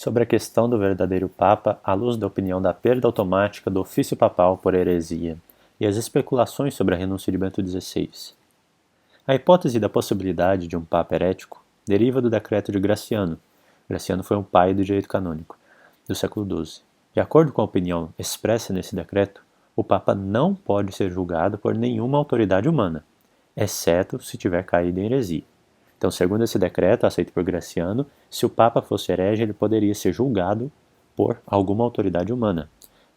sobre a questão do verdadeiro Papa à luz da opinião da perda automática do ofício papal por heresia e as especulações sobre a renúncia de Bento XVI. A hipótese da possibilidade de um Papa herético deriva do decreto de Graciano. Graciano foi um pai do direito canônico do século XII. De acordo com a opinião expressa nesse decreto, o Papa não pode ser julgado por nenhuma autoridade humana, exceto se tiver caído em heresia. Então, segundo esse decreto, aceito por Graciano, se o Papa fosse herege, ele poderia ser julgado por alguma autoridade humana.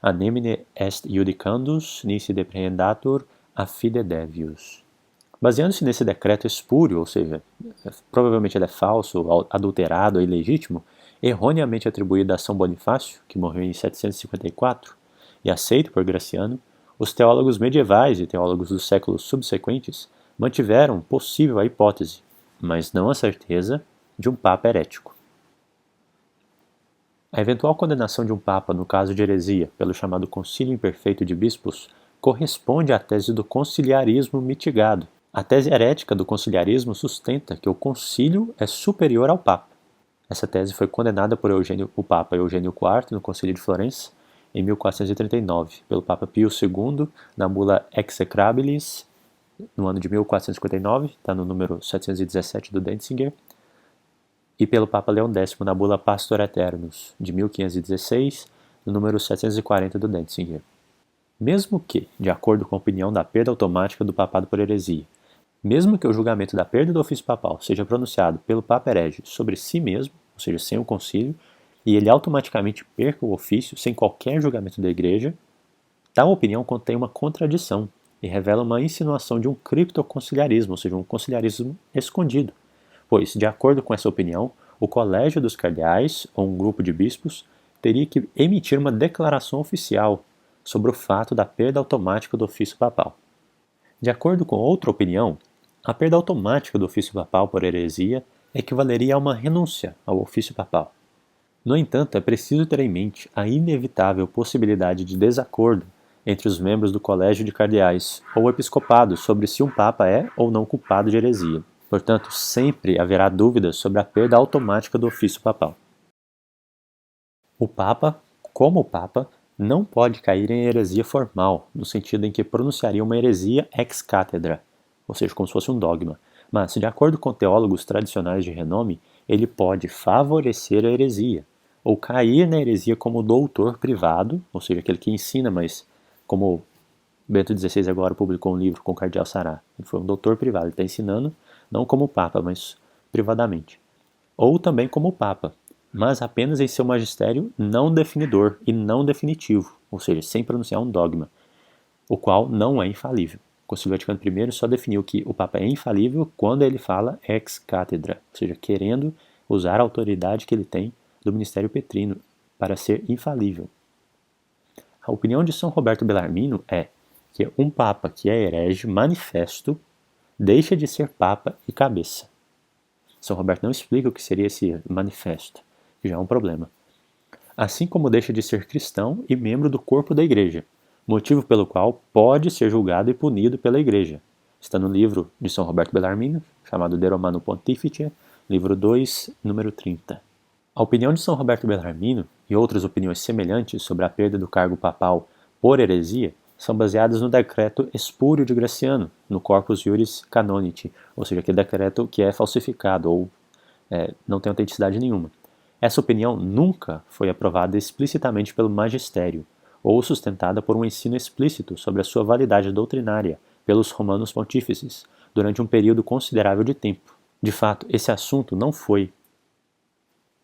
A nemine est iudicandus nisi deprehendatur a fide devius. Baseando-se nesse decreto espúrio, ou seja, provavelmente ele é falso, adulterado ou ilegítimo, erroneamente atribuído a São Bonifácio, que morreu em 754, e aceito por Graciano, os teólogos medievais e teólogos dos séculos subsequentes mantiveram possível a hipótese, mas não a certeza, de um Papa herético. A eventual condenação de um Papa no caso de heresia pelo chamado Concílio Imperfeito de Bispos corresponde à tese do conciliarismo mitigado. A tese herética do conciliarismo sustenta que o concílio é superior ao Papa. Essa tese foi condenada por o Papa Eugênio IV no Concílio de Florença em 1439, pelo Papa Pio II na bula Execrabilis no ano de 1459, está no número 717 do Denzinger, e pelo Papa Leão X na bula Pastor Aeternus, de 1516, no número 740 do Denzinger. Mesmo que, de acordo com a opinião da perda automática do papado por heresia, mesmo que o julgamento da perda do ofício papal seja pronunciado pelo Papa herege sobre si mesmo, ou seja, sem o concílio, e ele automaticamente perca o ofício sem qualquer julgamento da Igreja, tal opinião contém uma contradição e revela uma insinuação de um criptoconciliarismo, ou seja, um conciliarismo escondido, pois, de acordo com essa opinião, o Colégio dos Cardeais, ou um grupo de bispos, teria que emitir uma declaração oficial sobre o fato da perda automática do ofício papal. De acordo com outra opinião, a perda automática do ofício papal por heresia equivaleria a uma renúncia ao ofício papal. No entanto, é preciso ter em mente a inevitável possibilidade de desacordo entre os membros do Colégio de Cardeais ou episcopado sobre se um Papa é ou não culpado de heresia. Portanto, sempre haverá dúvidas sobre a perda automática do ofício papal. O Papa, como Papa, não pode cair em heresia formal, no sentido em que pronunciaria uma heresia ex cátedra, ou seja, como se fosse um dogma. Mas, de acordo com teólogos tradicionais de renome, ele pode favorecer a heresia, ou cair na heresia como doutor privado, ou seja, aquele que ensina, mas como Bento XVI agora publicou um livro com o cardeal Sará, ele foi um doutor privado, ele está ensinando, não como Papa, mas privadamente. Ou também como Papa, mas apenas em seu magistério não definidor e não definitivo, ou seja, sem pronunciar um dogma, o qual não é infalível. O Concílio Vaticano I só definiu que o Papa é infalível quando ele fala ex cátedra, ou seja, querendo usar a autoridade que ele tem do ministério petrino para ser infalível. A opinião de São Roberto Bellarmino é que um Papa que é herege manifesto deixa de ser Papa e cabeça. São Roberto não explica o que seria esse manifesto, que já é um problema. Assim como deixa de ser cristão e membro do corpo da Igreja, motivo pelo qual pode ser julgado e punido pela Igreja. Está no livro de São Roberto Bellarmino, chamado De Romano Pontificie, livro 2, número 30. A opinião de São Roberto Bellarmino e outras opiniões semelhantes sobre a perda do cargo papal por heresia são baseadas no decreto espúrio de Graciano, no Corpus Juris Canonici, ou seja, aquele decreto que é falsificado ou não tem autenticidade nenhuma. Essa opinião nunca foi aprovada explicitamente pelo magistério, ou sustentada por um ensino explícito sobre a sua validade doutrinária pelos romanos pontífices, durante um período considerável de tempo. De fato, esse assunto não foi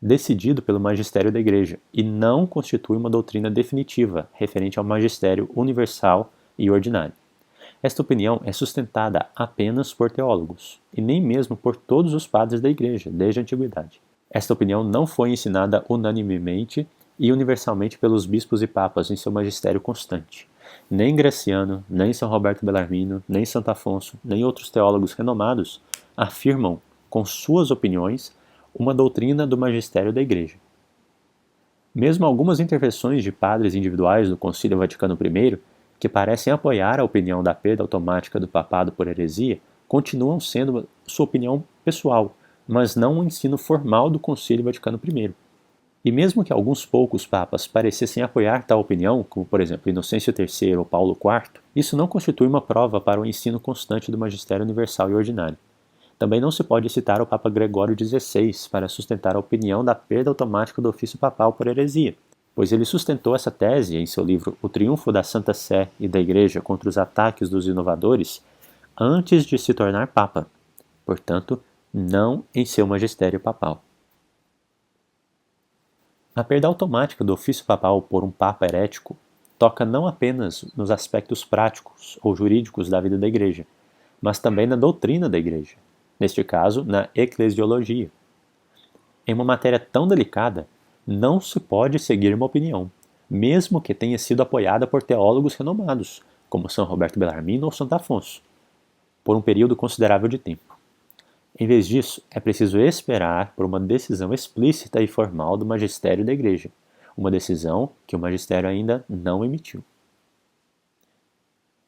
decidido pelo magistério da Igreja e não constitui uma doutrina definitiva referente ao magistério universal e ordinário. Esta opinião é sustentada apenas por teólogos, e nem mesmo por todos os padres da Igreja, desde a Antiguidade. Esta opinião não foi ensinada unanimemente e universalmente pelos bispos e papas em seu magistério constante. Nem Graciano, nem São Roberto Bellarmino, nem Santo Afonso, nem outros teólogos renomados afirmam, com suas opiniões, uma doutrina do magistério da Igreja. Mesmo algumas intervenções de padres individuais do Concílio Vaticano I, que parecem apoiar a opinião da perda automática do papado por heresia, continuam sendo sua opinião pessoal, mas não o ensino formal do Concílio Vaticano I. E mesmo que alguns poucos papas parecessem apoiar tal opinião, como por exemplo Inocêncio III ou Paulo IV, isso não constitui uma prova para o ensino constante do magistério universal e ordinário. Também não se pode citar o Papa Gregório XVI para sustentar a opinião da perda automática do ofício papal por heresia, pois ele sustentou essa tese em seu livro O Triunfo da Santa Sé e da Igreja contra os Ataques dos Inovadores antes de se tornar Papa, portanto, não em seu magistério papal. A perda automática do ofício papal por um Papa herético toca não apenas nos aspectos práticos ou jurídicos da vida da Igreja, mas também na doutrina da Igreja, neste caso, na eclesiologia. Em uma matéria tão delicada, não se pode seguir uma opinião, mesmo que tenha sido apoiada por teólogos renomados, como São Roberto Bellarmino ou Santo Afonso, por um período considerável de tempo. Em vez disso, é preciso esperar por uma decisão explícita e formal do magistério da Igreja, uma decisão que o magistério ainda não emitiu.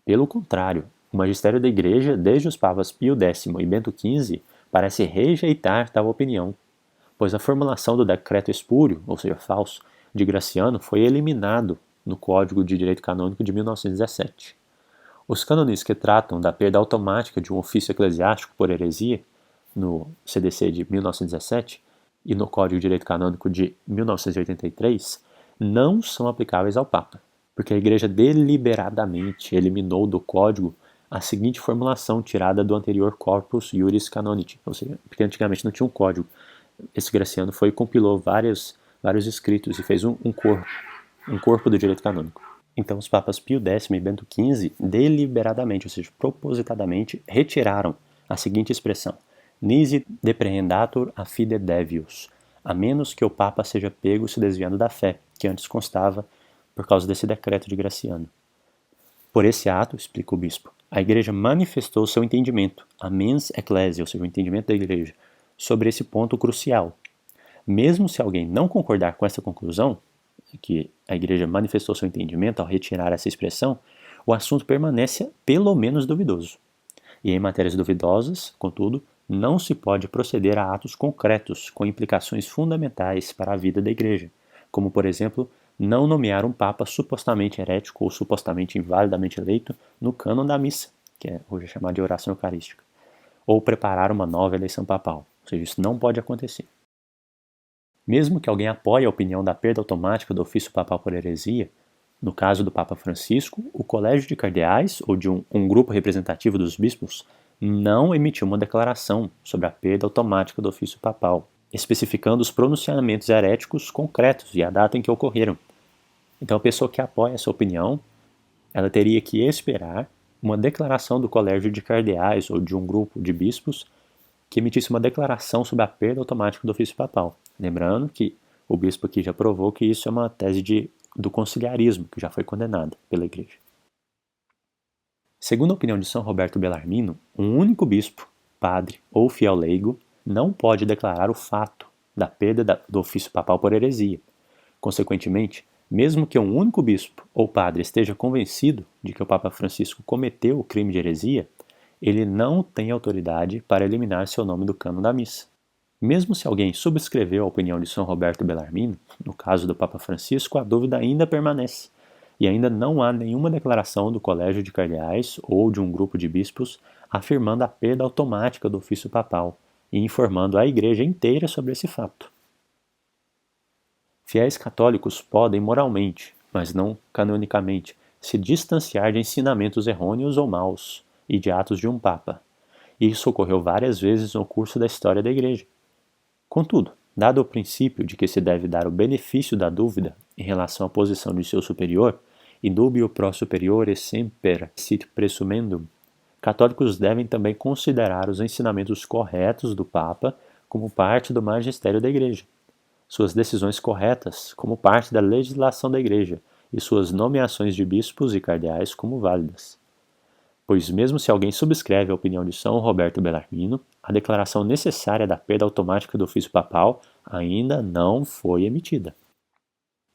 Pelo contrário, o magistério da Igreja, desde os papas Pio X e Bento XV, parece rejeitar tal opinião, pois a formulação do decreto espúrio, ou seja, falso, de Graciano foi eliminado no Código de Direito Canônico de 1917. Os cânones que tratam da perda automática de um ofício eclesiástico por heresia, no CDC de 1917 e no Código de Direito Canônico de 1983, não são aplicáveis ao Papa, porque a Igreja deliberadamente eliminou do Código a seguinte formulação tirada do anterior Corpus Juris Canonici, ou seja, porque antigamente não tinha um código. Esse Graciano foi e compilou vários escritos e fez um corpo do direito canônico. Então os papas Pio X e Bento XV deliberadamente, ou seja, propositadamente, retiraram a seguinte expressão: nisi deprehendatur a fide devius, a menos que o Papa seja pego se desviando da fé, que antes constava por causa desse decreto de Graciano. Por esse ato, explica o bispo, a Igreja manifestou seu entendimento, a mens ecclesiae, ou seja, o entendimento da Igreja, sobre esse ponto crucial. Mesmo se alguém não concordar com essa conclusão, que a Igreja manifestou seu entendimento ao retirar essa expressão, o assunto permanece pelo menos duvidoso. E em matérias duvidosas, contudo, não se pode proceder a atos concretos com implicações fundamentais para a vida da Igreja, como, por exemplo, não nomear um Papa supostamente herético ou supostamente invalidamente eleito no cânon da missa, que é hoje chamado de oração eucarística, ou preparar uma nova eleição papal. Ou seja, isso não pode acontecer. Mesmo que alguém apoie a opinião da perda automática do ofício papal por heresia, no caso do Papa Francisco, o Colégio de Cardeais, ou de um grupo representativo dos bispos, não emitiu uma declaração sobre a perda automática do ofício papal, especificando os pronunciamentos heréticos concretos e a data em que ocorreram. Então a pessoa que apoia essa opinião, ela teria que esperar uma declaração do Colégio de Cardeais ou de um grupo de bispos que emitisse uma declaração sobre a perda automática do ofício papal. Lembrando que o bispo aqui já provou que isso é uma tese do conciliarismo, que já foi condenada pela Igreja. Segundo a opinião de São Roberto Bellarmino, um único bispo, padre ou fiel leigo não pode declarar o fato da perda do ofício papal por heresia. Consequentemente, mesmo que um único bispo ou padre esteja convencido de que o Papa Francisco cometeu o crime de heresia, ele não tem autoridade para eliminar seu nome do cânon da missa. Mesmo se alguém subscreveu a opinião de São Roberto Bellarmino, no caso do Papa Francisco, a dúvida ainda permanece, e ainda não há nenhuma declaração do Colégio de Cardeais ou de um grupo de bispos afirmando a perda automática do ofício papal e informando a Igreja inteira sobre esse fato. Fiéis católicos podem moralmente, mas não canonicamente, se distanciar de ensinamentos errôneos ou maus e de atos de um Papa. Isso ocorreu várias vezes no curso da história da Igreja. Contudo, dado o princípio de que se deve dar o benefício da dúvida em relação à posição de seu superior, in dubio pro superiore semper sit presumendum, católicos devem também considerar os ensinamentos corretos do Papa como parte do magistério da Igreja, suas decisões corretas como parte da legislação da Igreja e suas nomeações de bispos e cardeais como válidas. Pois mesmo se alguém subscreve a opinião de São Roberto Bellarmino, a declaração necessária da perda automática do ofício papal ainda não foi emitida.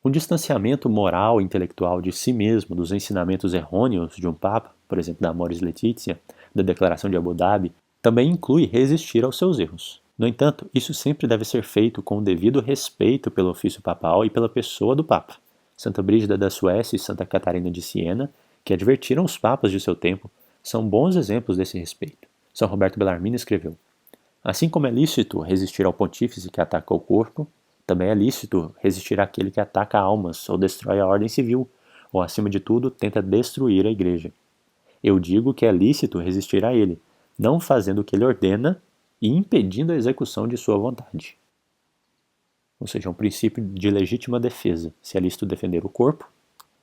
Um distanciamento moral e intelectual de si mesmo dos ensinamentos errôneos de um Papa, por exemplo, da Amoris Laetitia, da Declaração de Abu Dhabi, também inclui resistir aos seus erros. No entanto, isso sempre deve ser feito com o devido respeito pelo ofício papal e pela pessoa do Papa. Santa Brígida da Suécia e Santa Catarina de Siena, que advertiram os papas de seu tempo, são bons exemplos desse respeito. São Roberto Bellarmine escreveu: assim como é lícito resistir ao pontífice que ataca o corpo, também é lícito resistir àquele que ataca almas ou destrói a ordem civil, ou, acima de tudo, tenta destruir a igreja. Eu digo que é lícito resistir a ele, não fazendo o que ele ordena e impedindo a execução de sua vontade. Ou seja, um princípio de legítima defesa. Se é lícito defender o corpo,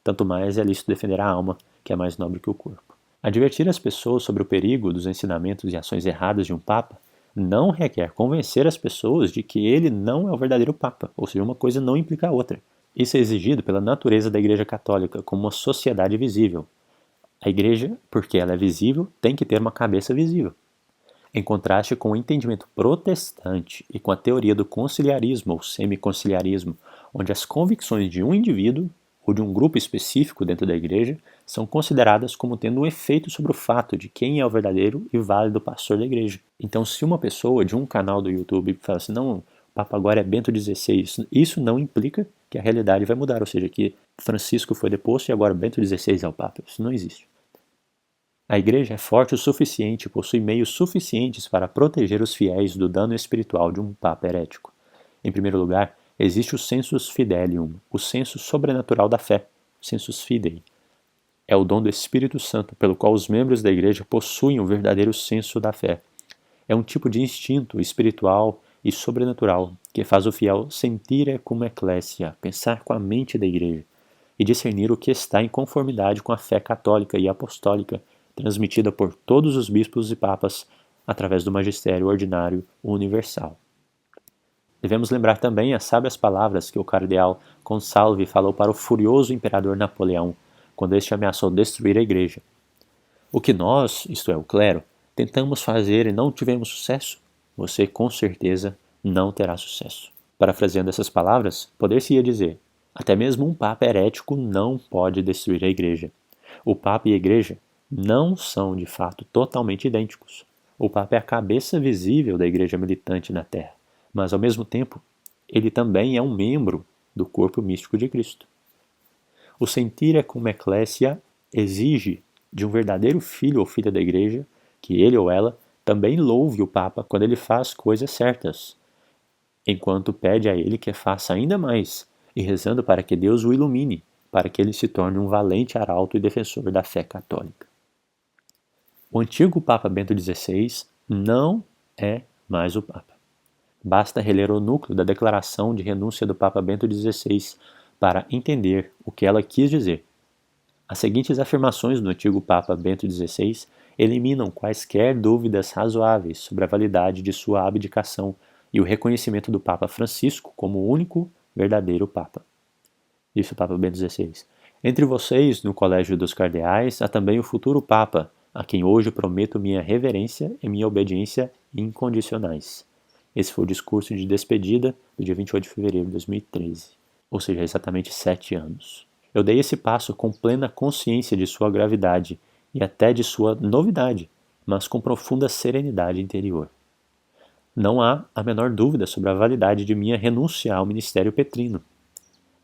tanto mais é lícito defender a alma, que é mais nobre que o corpo. Advertir as pessoas sobre o perigo dos ensinamentos e ações erradas de um Papa não requer convencer as pessoas de que ele não é o verdadeiro Papa, ou seja, uma coisa não implica a outra. Isso é exigido pela natureza da Igreja Católica como uma sociedade visível. A Igreja, porque ela é visível, tem que ter uma cabeça visível. Em contraste com o entendimento protestante e com a teoria do conciliarismo ou semiconciliarismo, onde as convicções de um indivíduo ou de um grupo específico dentro da igreja são consideradas como tendo um efeito sobre o fato de quem é o verdadeiro e válido pastor da igreja. Então, se uma pessoa de um canal do YouTube fala assim, não, o Papa agora é Bento XVI, isso não implica que a realidade vai mudar, ou seja, que Francisco foi deposto e agora Bento XVI é o Papa. Isso não existe. A igreja é forte o suficiente e possui meios suficientes para proteger os fiéis do dano espiritual de um Papa herético. Em primeiro lugar, existe o sensus fidelium, o senso sobrenatural da fé, sensus fidei. É o dom do Espírito Santo pelo qual os membros da igreja possuem o verdadeiro senso da fé. É um tipo de instinto espiritual e sobrenatural que faz o fiel sentire cum ecclesia, pensar com a mente da igreja, e discernir o que está em conformidade com a fé católica e apostólica transmitida por todos os bispos e papas através do magistério ordinário universal. Devemos lembrar também as sábias palavras que o cardeal Consalvi falou para o furioso imperador Napoleão, quando este ameaçou destruir a igreja. O que nós, isto é, o clero, tentamos fazer e não tivemos sucesso, você com certeza não terá sucesso. Parafraseando essas palavras, poder-se-ia dizer, até mesmo um papa herético não pode destruir a igreja. O papa e a igreja não são, de fato, totalmente idênticos. O Papa é a cabeça visível da igreja militante na Terra, mas, ao mesmo tempo, ele também é um membro do corpo místico de Cristo. O sentire cum ecclesia exige de um verdadeiro filho ou filha da igreja que ele ou ela também louve o Papa quando ele faz coisas certas, enquanto pede a ele que faça ainda mais, e rezando para que Deus o ilumine, para que ele se torne um valente arauto e defensor da fé católica. O antigo Papa Bento XVI não é mais o Papa. Basta reler o núcleo da declaração de renúncia do Papa Bento XVI para entender o que ela quis dizer. As seguintes afirmações do antigo Papa Bento XVI eliminam quaisquer dúvidas razoáveis sobre a validade de sua abdicação e o reconhecimento do Papa Francisco como o único verdadeiro Papa. Disse o Papa Bento XVI. Entre vocês, no Colégio dos Cardeais, há também o futuro Papa, a quem hoje prometo minha reverência e minha obediência incondicionais. Esse foi o discurso de despedida do dia 28 de fevereiro de 2013, ou seja, exatamente 7 anos. Eu dei esse passo com plena consciência de sua gravidade e até de sua novidade, mas com profunda serenidade interior. Não há a menor dúvida sobre a validade de minha renúncia ao ministério petrino.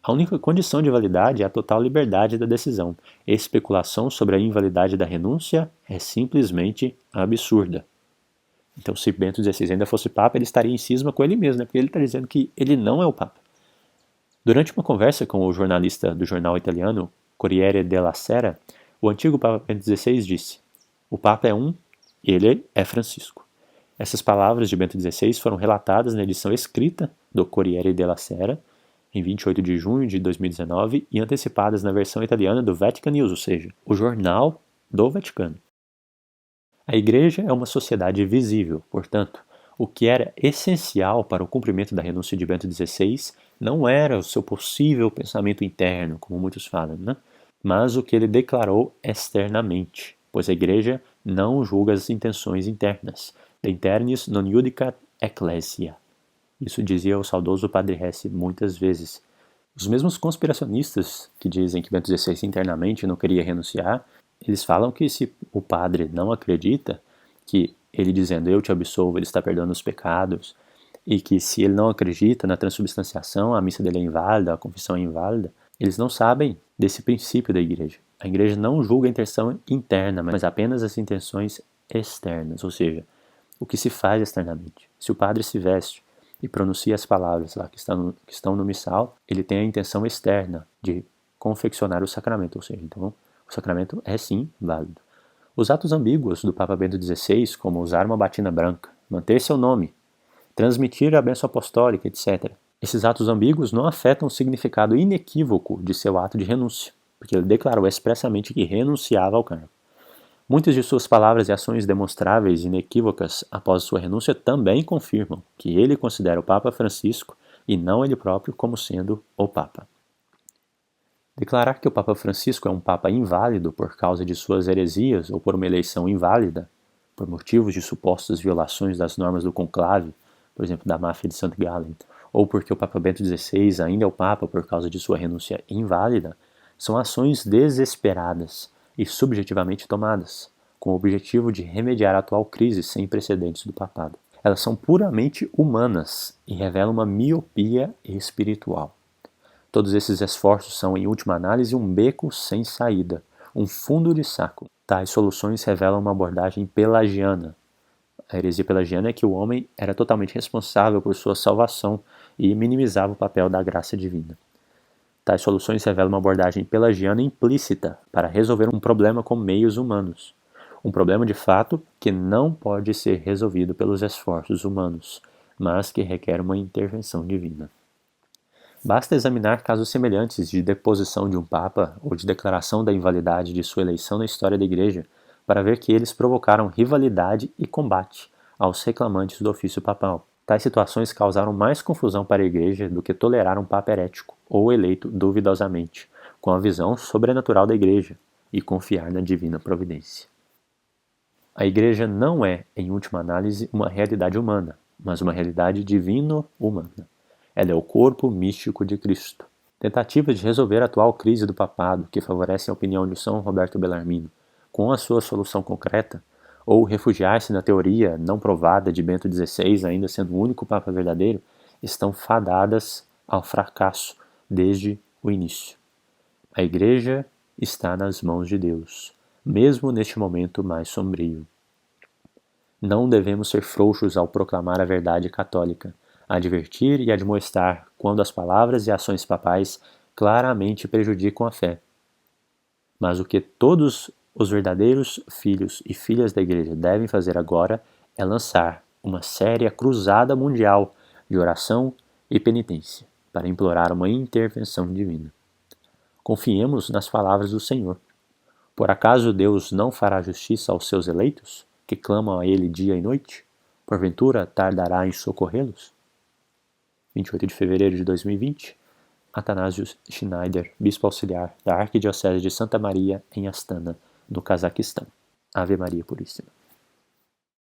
A única condição de validade é a total liberdade da decisão. Especulação sobre a invalidade da renúncia é simplesmente absurda. Então, se Bento XVI ainda fosse Papa, ele estaria em cisma com ele mesmo, né? Porque ele está dizendo que ele não é o Papa. Durante uma conversa com o jornalista do jornal italiano Corriere della Sera, o antigo Papa Bento XVI disse: o Papa é um, ele é Francisco. Essas palavras de Bento XVI foram relatadas na edição escrita do Corriere della Sera, em 28 de junho de 2019, e antecipadas na versão italiana do Vatican News, ou seja, o jornal do Vaticano. A Igreja é uma sociedade visível, portanto, o que era essencial para o cumprimento da renúncia de Bento XVI não era o seu possível pensamento interno, como muitos falam, né? Mas o que ele declarou externamente, pois a Igreja não julga as intenções internas. De internis non judicat ecclesia. Isso dizia o saudoso Padre Hesse muitas vezes. Os mesmos conspiracionistas que dizem que Bento XVI internamente não queria renunciar, eles falam que se o padre não acredita, que ele dizendo eu te absolvo, ele está perdoando os pecados, e que se ele não acredita na transubstanciação, a missa dele é inválida, a confissão é inválida, eles não sabem desse princípio da igreja. A igreja não julga a intenção interna, mas apenas as intenções externas, ou seja, o que se faz externamente. Se o padre se veste e pronuncia as palavras lá que estão no missal, ele tem a intenção externa de confeccionar o sacramento, ou seja, então o sacramento é sim válido. Os atos ambíguos do Papa Bento XVI, como usar uma batina branca, manter seu nome, transmitir a bênção apostólica, etc. Esses atos ambíguos não afetam o significado inequívoco de seu ato de renúncia, porque ele declarou expressamente que renunciava ao cargo. Muitas de suas palavras e ações demonstráveis e inequívocas após sua renúncia também confirmam que ele considera o Papa Francisco e não ele próprio como sendo o Papa. Declarar que o Papa Francisco é um Papa inválido por causa de suas heresias ou por uma eleição inválida, por motivos de supostas violações das normas do conclave, por exemplo, da máfia de St. Gallen, ou porque o Papa Bento XVI ainda é o Papa por causa de sua renúncia inválida, são ações desesperadas e subjetivamente tomadas, com o objetivo de remediar a atual crise sem precedentes do papado. Elas são puramente humanas e revelam uma miopia espiritual. Todos esses esforços são, em última análise, um beco sem saída, um fundo de saco. Tais soluções revelam uma abordagem pelagiana. A heresia pelagiana é que o homem era totalmente responsável por sua salvação e minimizava o papel da graça divina. Tais soluções revelam uma abordagem pelagiana implícita para resolver um problema com meios humanos. Um problema de fato que não pode ser resolvido pelos esforços humanos, mas que requer uma intervenção divina. Basta examinar casos semelhantes de deposição de um Papa ou de declaração da invalidade de sua eleição na história da Igreja para ver que eles provocaram rivalidade e combate aos reclamantes do ofício papal. Tais situações causaram mais confusão para a Igreja do que tolerar um Papa herético ou eleito duvidosamente, com a visão sobrenatural da Igreja e confiar na divina providência. A Igreja não é, em última análise, uma realidade humana, mas uma realidade divino-humana. Ela é o corpo místico de Cristo. Tentativas de resolver a atual crise do papado, que favorecem a opinião de São Roberto Bellarmino, com a sua solução concreta, ou refugiar-se na teoria não provada de Bento XVI, ainda sendo o único Papa verdadeiro, estão fadadas ao fracasso desde o início. A Igreja está nas mãos de Deus, mesmo neste momento mais sombrio. Não devemos ser frouxos ao proclamar a verdade católica, a advertir e admoestar quando as palavras e ações papais claramente prejudicam a fé. Mas o que todos os verdadeiros filhos e filhas da Igreja devem fazer agora é lançar uma séria cruzada mundial de oração e penitência para implorar uma intervenção divina. Confiemos nas palavras do Senhor. Por acaso Deus não fará justiça aos seus eleitos, que clamam a Ele dia e noite? Porventura tardará em socorrê-los? 28 de fevereiro de 2020, Atanásio Schneider, bispo auxiliar da Arquidiocese de Santa Maria, em Astana, no Cazaquistão. Ave Maria Puríssima.